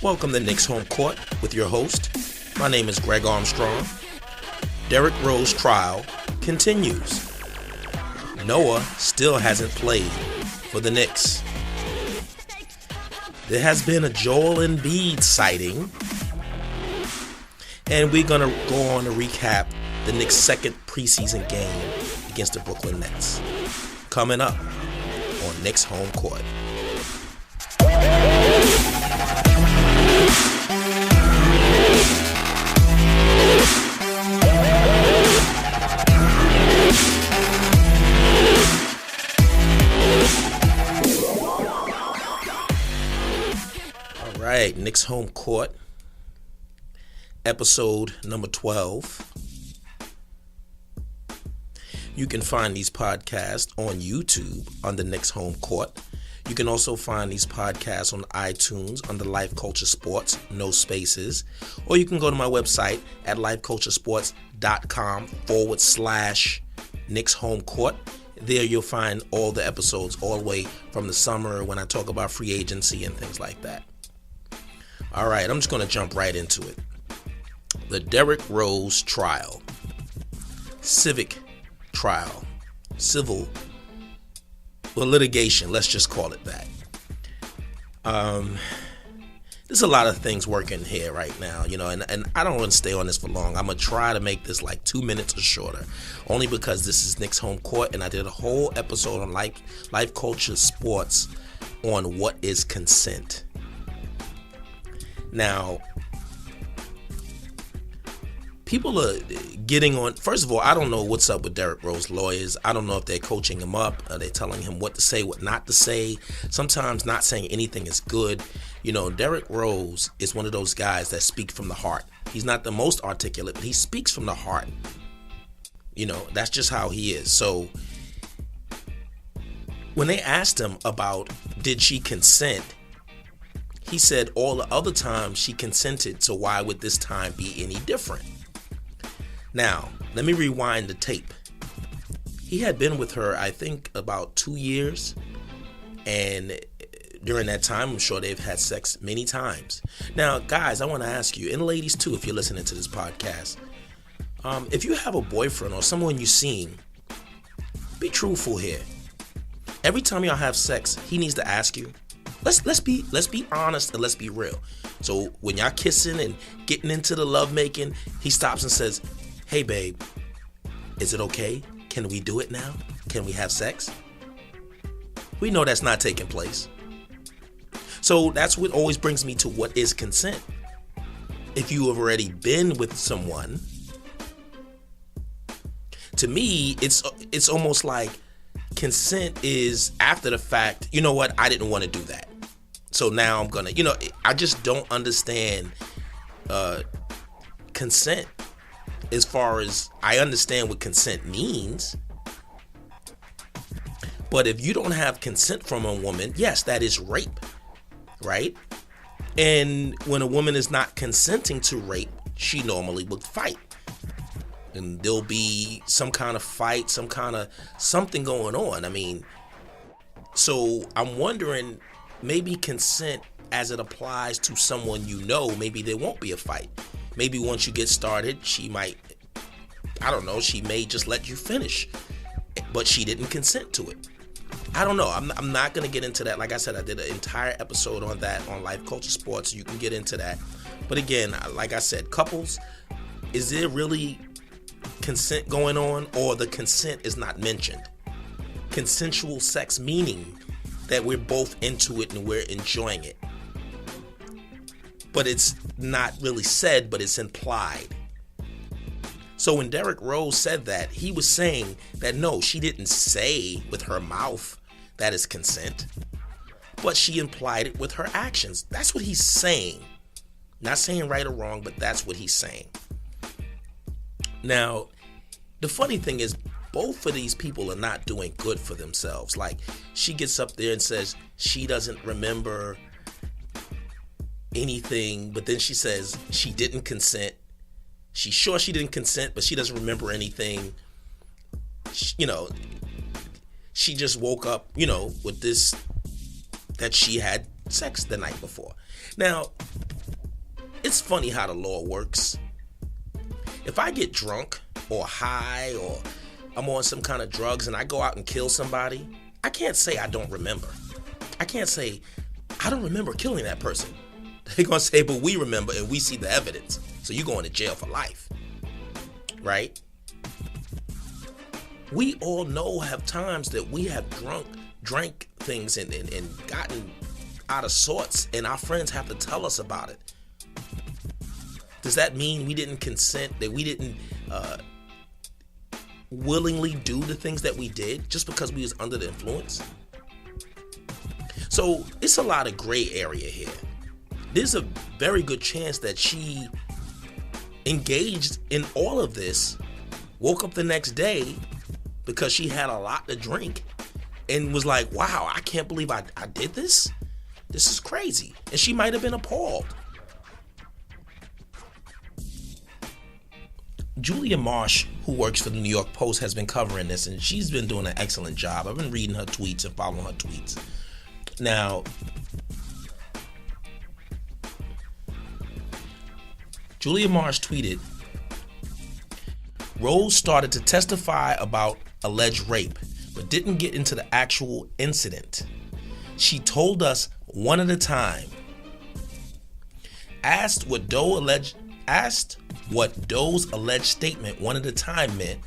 Welcome to Knicks Home Court with your host. My name is Greg Armstrong. Derrick Rose trial continues. Noah still hasn't played for the Knicks. There has been a Joel Embiid sighting. And we're going to go on to recap the Knicks' second preseason game against the Brooklyn Nets. Coming up on Knicks Home Court. All right, Knicks Home Court, episode number 12. You can find these podcasts on YouTube under Knicks Home Court. You can also find these podcasts on iTunes under Life Culture Sports, no spaces. Or you can go to my website at lifeculturesports.com/Knicks Home Court. There you'll find all the episodes all the way from the summer when I talk about free agency and things like that. All right, I'm just going to jump right into it. The Derrick Rose trial. Civil litigation, let's just call it that. There's a lot of things working here right now, and I don't want to stay on this for long. I'm going to try to make this like 2 minutes or shorter, only because this is Knicks Home Court, and I did a whole episode on life culture sports on what is consent. Now, people are getting on. First of all, I don't know what's up with Derrick Rose lawyers. I don't know if they're coaching him up. Are they telling him what to say, what not to say? Sometimes not saying anything is good. Derrick Rose is one of those guys that speak from the heart. He's not the most articulate, but he speaks from the heart. That's just how he is. So when they asked him about did she consent, he said all the other times she consented, so why would this time be any different? Now, let me rewind the tape. He had been with her, I think, about 2 years. And during that time, I'm sure they've had sex many times. Now, guys, I want to ask you, and ladies too, if you're listening to this podcast, if you have a boyfriend or someone you've seen, be truthful here. Every time y'all have sex, he needs to ask you. Let's be honest and let's be real. So when y'all kissing and getting into the lovemaking, he stops and says, "Hey babe, is it okay? Can we do it now? Can we have sex?" We know that's not taking place. So that's what always brings me to what is consent. If you have already been with someone, to me, it's almost like consent is after the fact. You know what? I didn't want to do that. So now I'm gonna, I just don't understand consent. As far as I understand what consent means, but if you don't have consent from a woman, yes, that is rape, right? And when a woman is not consenting to rape, she normally would fight. And there'll be some kind of fight, something going on. So I'm wondering, maybe consent as it applies to someone maybe there won't be a fight. Maybe once you get started, she may just let you finish, but she didn't consent to it. I don't know. I'm not going to get into that. Like I said, I did an entire episode on that on Life Culture Sports. You can get into that. But again, like I said, couples, is there really consent going on, or the consent is not mentioned? Consensual sex meaning that we're both into it and we're enjoying it. But it's not really said, but it's implied. So when Derrick Rose said that, he was saying that no, she didn't say with her mouth that is consent, but she implied it with her actions. That's what he's saying. Not saying right or wrong, but that's what he's saying. Now, the funny thing is, both of these people are not doing good for themselves. Like, she gets up there and says she doesn't remember anything, but then she says she didn't consent. She's sure she didn't consent, but she doesn't remember anything. She just woke up, with this, that she had sex the night before. Now, it's funny how the law works. If I get drunk or high or I'm on some kind of drugs and I go out and kill somebody, I can't say I don't remember. I can't say, I don't remember killing that person. They're going to say, but we remember and we see the evidence. So you're going to jail for life. Right? We all have times that we have drank things and gotten out of sorts, and our friends have to tell us about it. Does that mean we didn't consent, that we didn't willingly do the things that we did just because we was under the influence? So it's a lot of gray area here. There's a very good chance that she engaged in all of this, woke up the next day because she had a lot to drink and was like, wow, I can't believe I did this. This is crazy. And she might have been appalled. Julia Marsh, who works for the New York Post, has been covering this, and she's been doing an excellent job. I've been reading her tweets and following her tweets. Now, Julia Marsh tweeted, Rose started to testify about alleged rape, but didn't get into the actual incident. She told us one at a time. Asked what Doe's alleged statement one at a time meant.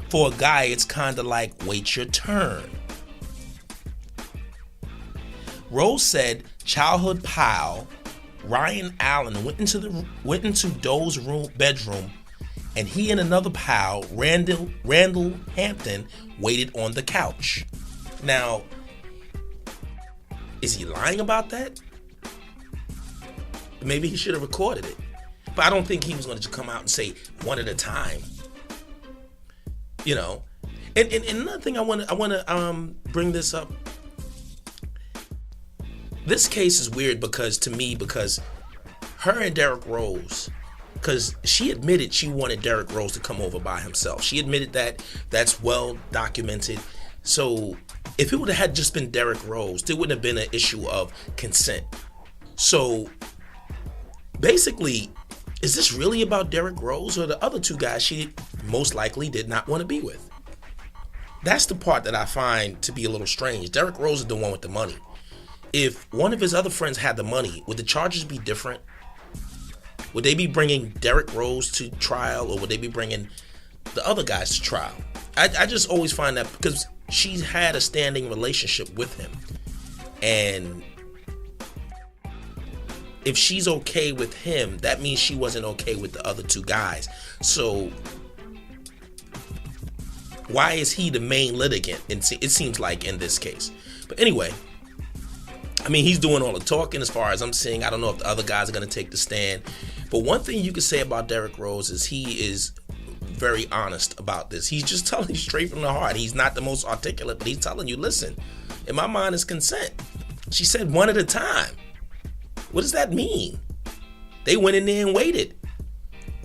For a guy, it's kind of like wait your turn. Rose said childhood pal Ryan Allen went into Doe's bedroom, and he and another pal, Randall Hampton, waited on the couch. Now, is he lying about that? Maybe he should have recorded it. But I don't think he was going to come out and say one at a time. You know. And another thing I want to bring this up. This case is weird because her and Derrick Rose, because she admitted she wanted Derrick Rose to come over by himself. She admitted that. That's well documented. So if it would have had just been Derrick Rose, there wouldn't have been an issue of consent. So basically, is this really about Derrick Rose or the other two guys she most likely did not want to be with? That's the part that I find to be a little strange. Derrick Rose is the one with the money. If one of his other friends had the money, would the charges be different? Would they be bringing Derrick Rose to trial, or would they be bringing the other guys to trial? I just always find that, because she's had a standing relationship with him. And if she's okay with him, that means she wasn't okay with the other two guys. So why is he the main litigant? It seems like in this case. But anyway, I mean, he's doing all the talking as far as I'm seeing. I don't know if the other guys are going to take the stand. But one thing you can say about Derrick Rose is he is very honest about this. He's just telling you straight from the heart. He's not the most articulate, but he's telling you, listen, in my mind it's consent. She said one at a time. What does that mean? They went in there and waited.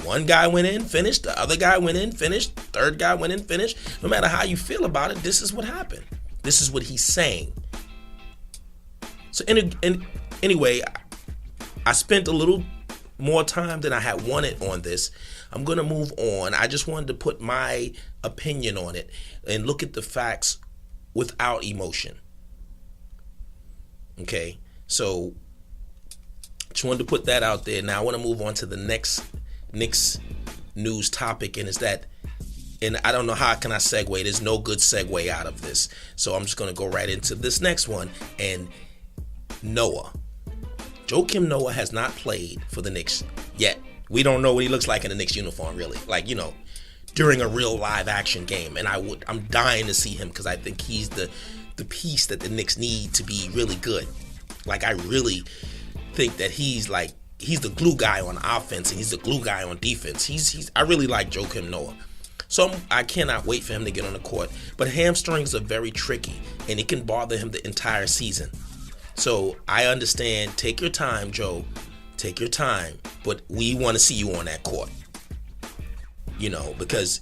One guy went in, finished. The other guy went in, finished. The third guy went in, finished. No matter how you feel about it, this is what happened. This is what he's saying. So anyway, I spent a little more time than I had wanted on this. I'm going to move on. I just wanted to put my opinion on it and look at the facts without emotion. Okay, so just wanted to put that out there. Now I want to move on to the next Knicks news topic, and I don't know how can I segue. There's no good segue out of this. So I'm just going to go right into this next one. And Noah. Joakim Noah has not played for the Knicks yet. We don't know what he looks like in the Knicks uniform, really. Like, during a real live action game. And I'm dying to see him because I think he's the piece that the Knicks need to be really good. Like, I really think that he's the glue guy on offense and he's the glue guy on defense. I really like Joakim Noah. So I cannot wait for him to get on the court. But hamstrings are very tricky and it can bother him the entire season. So I understand, take your time, Joe. Take your time. But we want to see you on that court. Because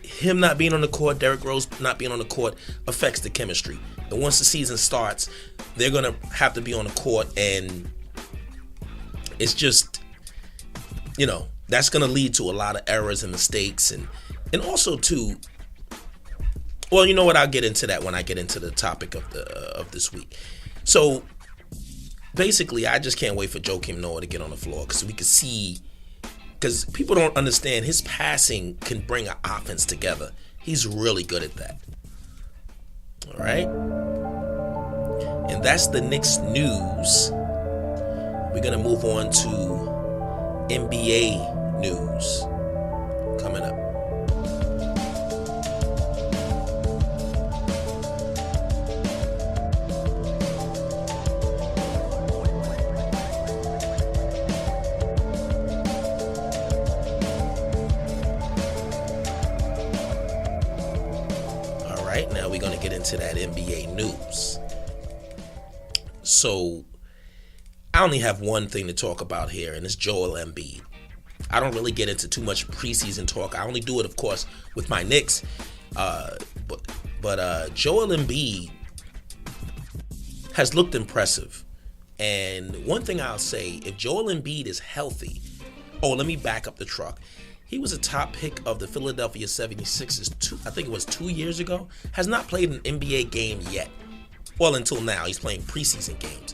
him not being on the court, Derrick Rose not being on the court affects the chemistry. And once the season starts, they're going to have to be on the court, and it's just, that's going to lead to a lot of errors and mistakes, and also too. Well, you know what? I'll get into that when I get into the topic of this week. So basically, I just can't wait for Joakim Noah to get on the floor because we can see. Because people don't understand, his passing can bring an offense together. He's really good at that. All right? And that's the Knicks news. We're going to move on to NBA news coming up. Now we're going to get into that NBA news. So I only have one thing to talk about here, and it's Joel Embiid. I don't really get into too much preseason talk. I only do it, of course, with my Knicks. But Joel Embiid has looked impressive. And one thing I'll say, if Joel Embiid is healthy, let me back up the truck. He was a top pick of the Philadelphia 76ers, I think it was 2 years ago. Has not played an NBA game yet. Well, until now. He's playing preseason games.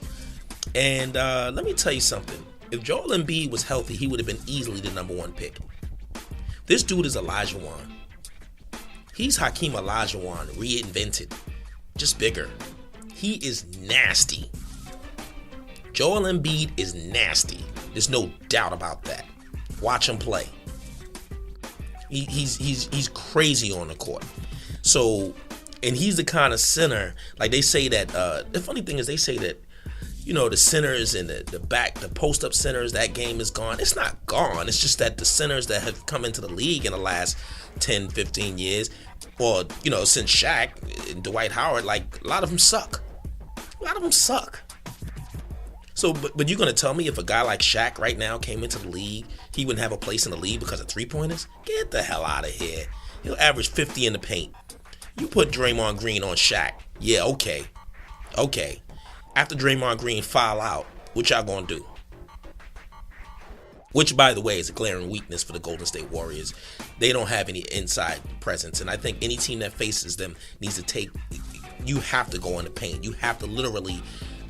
And let me tell you something. If Joel Embiid was healthy, he would have been easily the number one pick. This dude is Olajuwon. He's Hakeem Olajuwon reinvented. Just bigger. He is nasty. Joel Embiid is nasty. There's no doubt about that. Watch him play. He's crazy on the court. So, and he's the kind of center, like they say that, the funny thing is they say that, the centers and the post-up centers, that game is gone. It's not gone. It's just that the centers that have come into the league in the last 10, 15 years, or, since Shaq and Dwight Howard, like, a lot of them suck. So, but you're going to tell me if a guy like Shaq right now came into the league, he wouldn't have a place in the league because of three-pointers? Get the hell out of here. He'll average 50 in the paint. You put Draymond Green on Shaq. Yeah, okay. After Draymond Green foul out, what y'all going to do? Which, by the way, is a glaring weakness for the Golden State Warriors. They don't have any inside presence, and I think any team that faces them needs to you have to go in the paint. You have to literally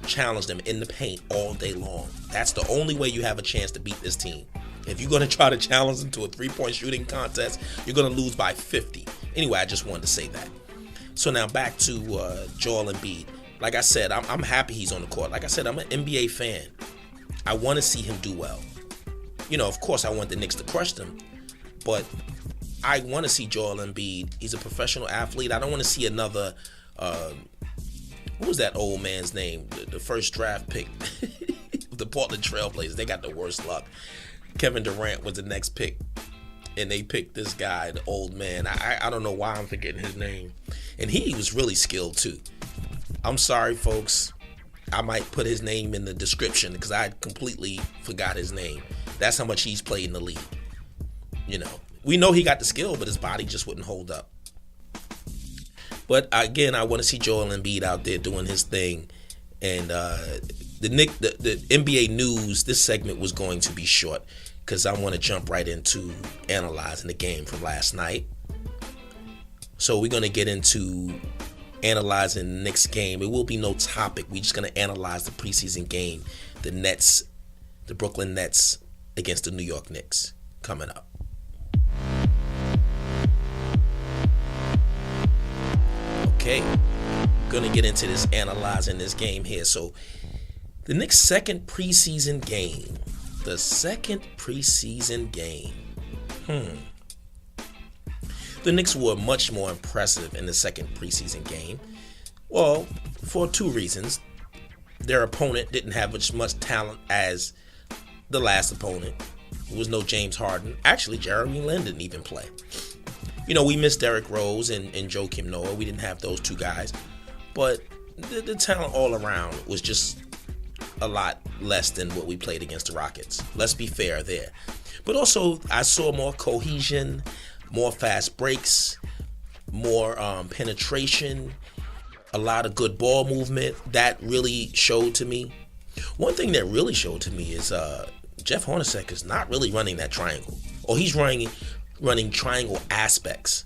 challenge them in the paint all day long. That's the only way you have a chance to beat this team. If you're going to try to challenge them to a three-point shooting contest, you're going to lose by 50. Anyway, I just wanted to say that. So now back to Joel Embiid. Like I said, I'm happy he's on the court. Like I said, I'm an NBA fan. I want to see him do well. Of course, I want the Knicks to crush them, but I want to see Joel Embiid. He's a professional athlete. I don't want to see another what was that old man's name? The first draft pick of the Portland Trailblazers. They got the worst luck. Kevin Durant was the next pick, and they picked this guy, the old man. I don't know why I'm forgetting his name. And he was really skilled too. I'm sorry, folks. I might put his name in the description because I completely forgot his name. That's how much he's played in the league. We know he got the skill, but his body just wouldn't hold up. But again, I want to see Joel Embiid out there doing his thing. And the NBA news, this segment was going to be short because I want to jump right into analyzing the game from last night. So we're going to get into analyzing the Knicks game. It will be no topic. We're just going to analyze the preseason game, the Brooklyn Nets against the New York Knicks coming up. Okay, gonna get into this analyzing this game here. So the Knicks' second preseason game. The Knicks were much more impressive in the second preseason game. Well, for two reasons. Their opponent didn't have as much talent as the last opponent. There was no James Harden. Actually, Jeremy Lin didn't even play. We missed Derrick Rose and Joakim Noah. We didn't have those two guys. But the talent all around was just a lot less than what we played against the Rockets. Let's be fair there. But also, I saw more cohesion, more fast breaks, more penetration, a lot of good ball movement. That really showed to me. One thing that really showed to me is Jeff Hornacek is not really running that triangle. Or he's running triangle aspects.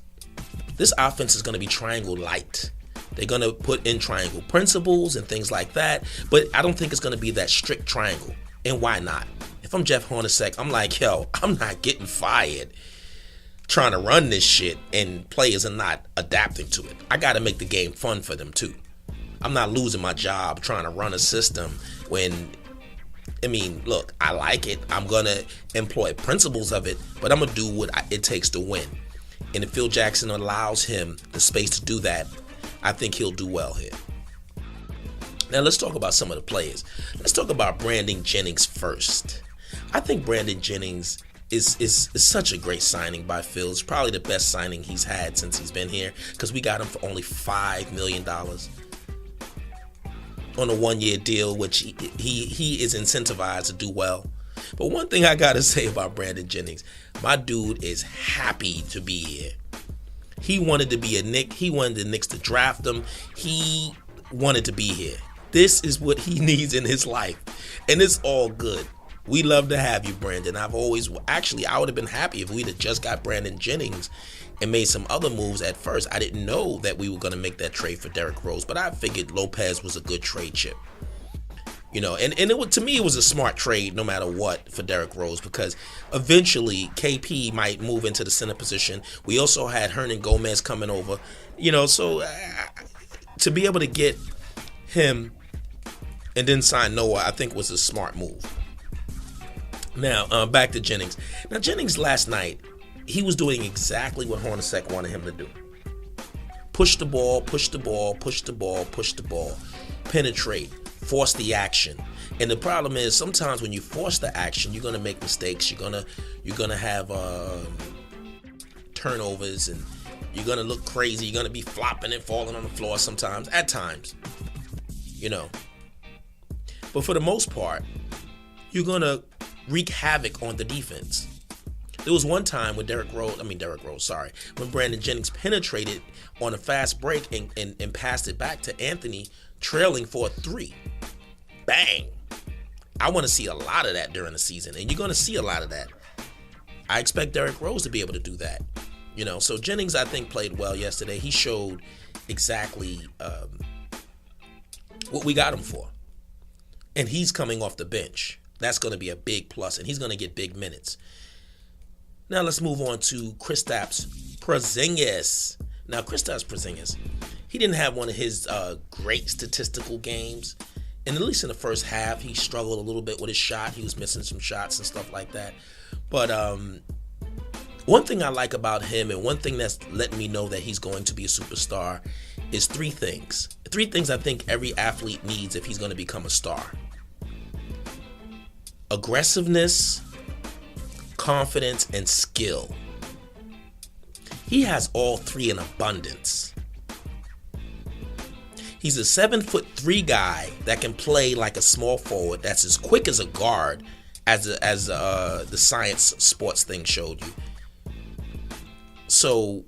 This offense is going to be triangle light. They're going to put in triangle principles and things like that. But I don't think it's going to be that strict triangle. And why not? If I'm Jeff Hornacek, I'm like, yo, I'm not getting fired trying to run this shit and players are not adapting to it. I got to make the game fun for them too. I'm not losing my job trying to run a system when, I mean, look, I like it. I'm going to employ principles of it, but I'm going to do what it takes to win. And if Phil Jackson allows him the space to do that, I think he'll do well here. Now let's talk about some of the players. Let's talk about Brandon Jennings first. I think Brandon Jennings is such a great signing by Phil. It's probably the best signing he's had since he's been here because we got him for only $5 million on a 1-year deal, which he is incentivized to do well. But one thing I got to say about Brandon Jennings, my dude is happy to be here. He wanted to be a Knick. He wanted the Knicks to draft him. He wanted to be here. This is what he needs in his life. And it's all good. We love to have you, Brandon. I would have been happy if we'd have just got Brandon Jennings and made some other moves at first. I didn't know that we were going to make that trade for Derrick Rose, but I figured Lopez was a good trade chip. And to me, it was a smart trade no matter what for Derrick Rose because eventually KP might move into the center position. We also had Hernan Gomez coming over, so to be able to get him and then sign Noah, I think was a smart move. Now, back to Jennings. Now, Jennings last night, he was doing exactly what Hornacek wanted him to do. Push the ball, penetrate, force the action. And the problem is sometimes when you force the action, you're going to make mistakes. You're going to have turnovers and you're going to look crazy. You're going to be flopping and falling on the floor sometimes, at times. But for the most part, you're going to wreak havoc on the defense. There was one time when when Brandon Jennings penetrated on a fast break and passed it back to Anthony, trailing for a 3. Bang! I want to see a lot of that during the season, and you're going to see a lot of that. I expect Derrick Rose to be able to do that. So Jennings, I think, played well yesterday. He showed exactly what we got him for. And he's coming off the bench. That's going to be a big plus, and he's going to get big minutes. Now let's move on to Kristaps Porzingis. Now Kristaps Porzingis, he didn't have one of his great statistical games. And at least in the first half, he struggled a little bit with his shot. He was missing some shots and stuff like that. But one thing I like about him and one thing that's letting me know that he's going to be a superstar is 3 things. 3 things I think every athlete needs if he's going to become a star. Aggressiveness, confidence, and skill. He has all 3 in abundance. He's a 7'3" guy that can play like a small forward that's as quick as a guard as the science sports thing showed you. So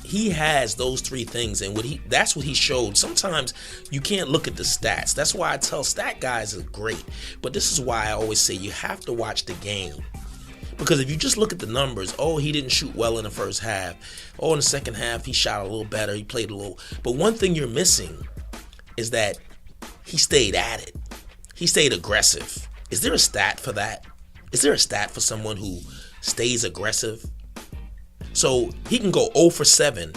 he has those 3 things, and that's what he showed. Sometimes you can't look at the stats. That's why I tell stat guys are great. But this is why I always say you have to watch the game. Because if you just look at the numbers, he didn't shoot well in the first half. In the second half, he shot a little better. He played a little. But one thing you're missing is that he stayed at it. He stayed aggressive. Is there a stat for that? Is there a stat for someone who stays aggressive? So he can go 0 for 7,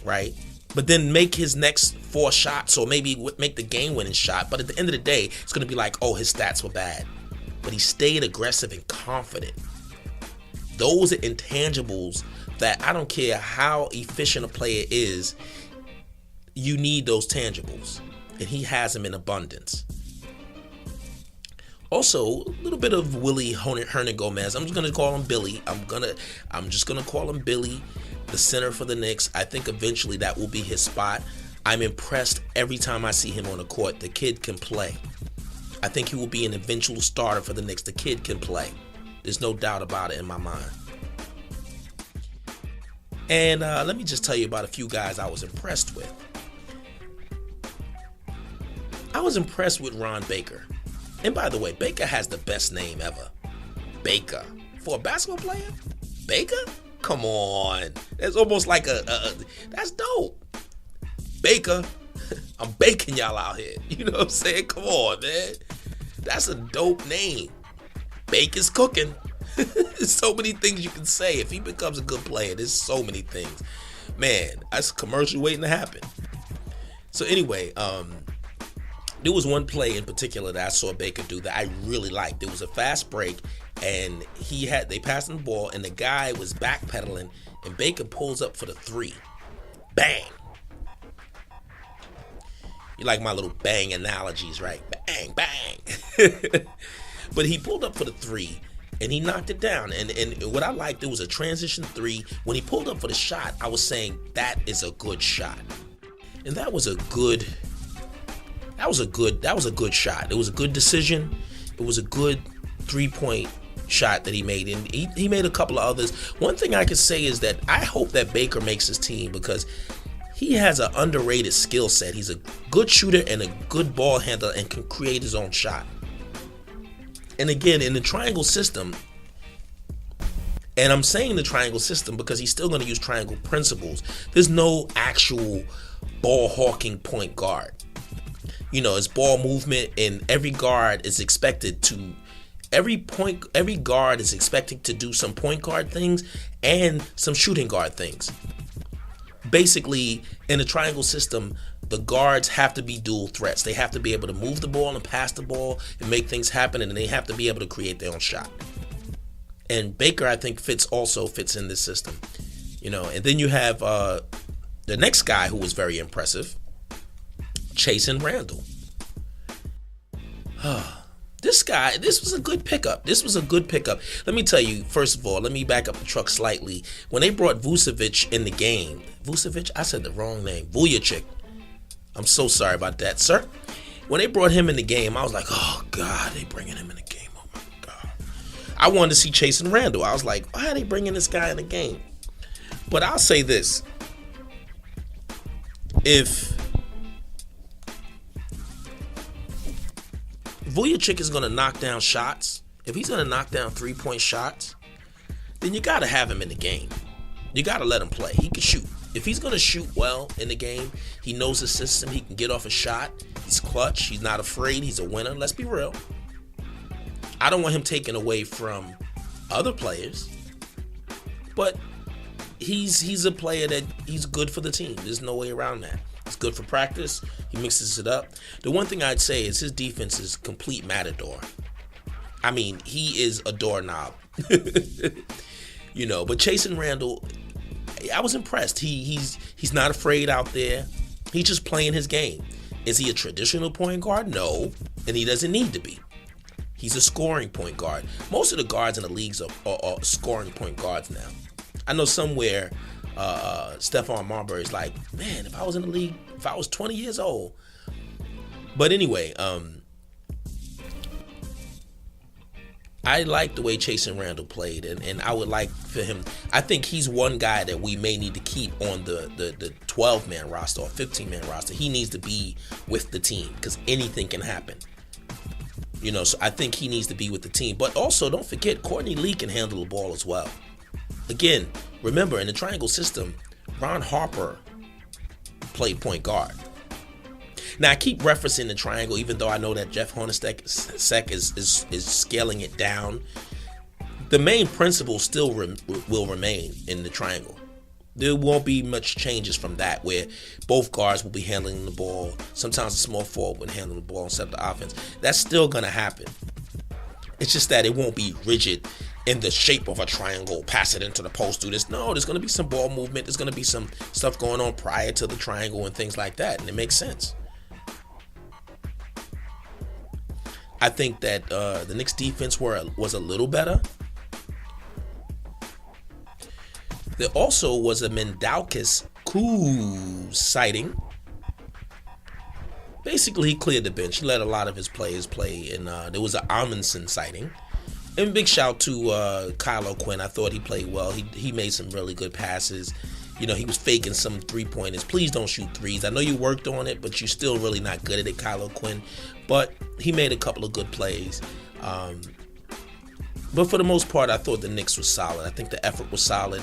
right? But then make his next 4 shots or maybe make the game-winning shot. But at the end of the day, it's going to be like, his stats were bad. But he stayed aggressive and confident. Those are intangibles that I don't care how efficient a player is, you need those tangibles. And he has them in abundance. Also, a little bit of Willie Hernan Gomez. I'm just going to call him Billy. I'm just going to call him Billy, the center for the Knicks. I think eventually that will be his spot. I'm impressed every time I see him on the court. The kid can play. I think he will be an eventual starter for the Knicks. The kid can play. There's no doubt about it in my mind. And let me just tell you about a few guys I was impressed with. I was impressed with Ron Baker. And by the way, Baker has the best name ever. Baker. For a basketball player? Baker? Come on. That's almost like that's dope. Baker. I'm baking y'all out here. You know what I'm saying? Come on, man. That's a dope name. Baker's cooking. There's so many things you can say. If he becomes a good player, there's so many things. Man, that's a commercial waiting to happen. So anyway, there was one play in particular that I saw Baker do that I really liked. It was a fast break, and they passed him the ball, and the guy was backpedaling, and Baker pulls up for the three. Bang. You like my little bang analogies, right? Bang, bang. But he pulled up for the three, and he knocked it down. And what I liked, it was a transition three. When he pulled up for the shot, I was saying that is a good shot. And that was a good shot. It was a good decision. It was a good 3-point shot that he made. And he made a couple of others. One thing I could say is that I hope that Baker makes his team, because he has an underrated skill set. He's a good shooter and a good ball handler and can create his own shot. And again, in the triangle system, and I'm saying the triangle system because he's still going to use triangle principles, there's no actual ball hawking point guard. You know, it's ball movement, and every guard is expected to do some point guard things and some shooting guard things. Basically, in the triangle system, the guards have to be dual threats. They have to be able to move the ball and pass the ball and make things happen, and they have to be able to create their own shot. And Baker, I think, fits in this system. You know, and then you have the next guy who was very impressive, Chasing Randall. This was a good pickup. Let me tell you, first of all, let me back up the truck slightly. When they brought Vucevic in the game, I said the wrong name, Vujacic. I'm so sorry about that, sir. When they brought him in the game, I was like, oh, God, they bringing him in the game. Oh, my God. I wanted to see Chasing Randall. I was like, why are they bringing this guy in the game? But I'll say this. If Vujacic is going to knock down shots, if he's going to knock down 3-point shots, then you got to have him in the game. You got to let him play. He can shoot. If he's going to shoot well in the game, he knows the system. He can get off a shot. He's clutch. He's not afraid. He's a winner. Let's be real. I don't want him taken away from other players, but he's a player that he's good for the team. There's no way around that. It's good for practice. He mixes it up. The one thing I'd say is his defense is complete matador. I mean, he is a doorknob. You know, but Chasing Randall, I was impressed. He's not afraid out there. He's just playing his game. Is he a traditional point guard? No, and he doesn't need to be. He's a scoring point guard. Most of the guards in the leagues are scoring point guards now. I know somewhere Stephon Marbury's like, man, if I was in the league, if I was 20 years old. But anyway, I like the way Chasing Randall played, and I would like for him. I think he's one guy that we may need to keep on the 12-man roster or 15-man roster. He needs to be with the team because anything can happen. You know, so I think he needs to be with the team. But also, don't forget, Courtney Lee can handle the ball as well. Again, remember, in the triangle system, Ron Harper played point guard. Now, I keep referencing the triangle, even though I know that Jeff Hornacek is scaling it down. The main principle still will remain in the triangle. There won't be much changes from that, where both guards will be handling the ball. Sometimes a small forward will handle the ball instead of the offense. That's still going to happen. It's just that it won't be rigid in the shape of a triangle, pass it into the post, do this. No, there's going to be some ball movement. There's going to be some stuff going on prior to the triangle and things like that, and it makes sense. I think that the Knicks defense was a little better. There also was a Mendaukis Kuz sighting. Basically, he cleared the bench. He let a lot of his players play, and there was an Amundsen sighting. And big shout to Kyle O'Quinn. I thought he played well. He made some really good passes. You know, he was faking some three-pointers. Please don't shoot threes. I know you worked on it, but you're still really not good at it, Kyle O'Quinn. But he made a couple of good plays. But for the most part, I thought the Knicks was solid. I think the effort was solid.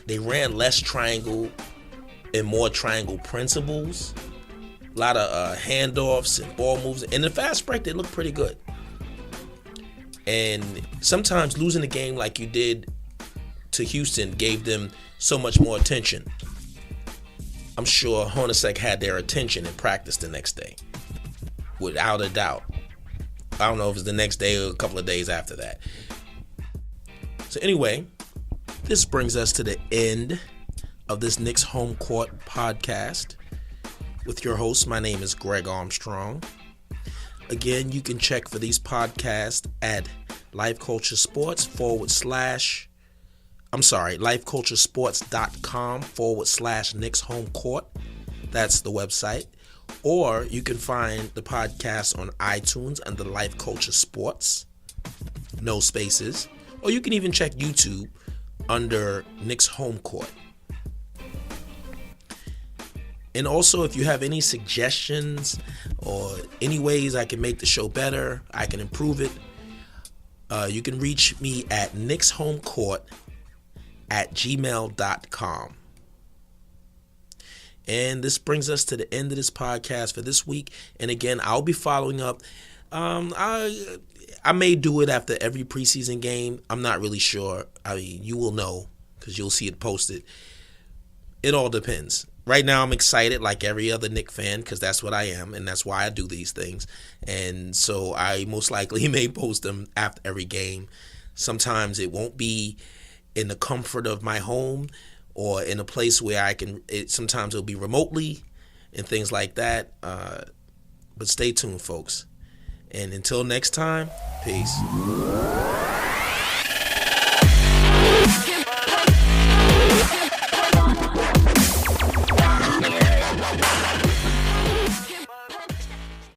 They ran less triangle and more triangle principles. A lot of handoffs and ball moves. In the fast break, they looked pretty good. And sometimes losing a game like you did to Houston gave them so much more attention. I'm sure Hornacek had their attention in practice the next day, without a doubt. I don't know if it's the next day or a couple of days after that. So anyway, this brings us to the end of this Knicks Home Court podcast with your host. My name is Greg Armstrong. Again, you can check for these podcasts at lifeculturesports.com/Knicks Home Court. That's the website. Or you can find the podcast on iTunes under Life Culture Sports, no spaces. Or you can even check YouTube under Knicks Home Court. And also, if you have any suggestions or any ways I can make the show better, I can improve it, you can reach me at knickshomecourt@gmail.com. And this brings us to the end of this podcast for this week. And again, I'll be following up. I may do it after every preseason game. I'm not really sure. I mean, you will know because you'll see it posted. It all depends. Right now, I'm excited like every other Knicks fan because that's what I am, and that's why I do these things. And so I most likely may post them after every game. Sometimes it won't be in the comfort of my home or in a place where I can, sometimes it'll be remotely and things like that. But stay tuned, folks. And until next time, peace.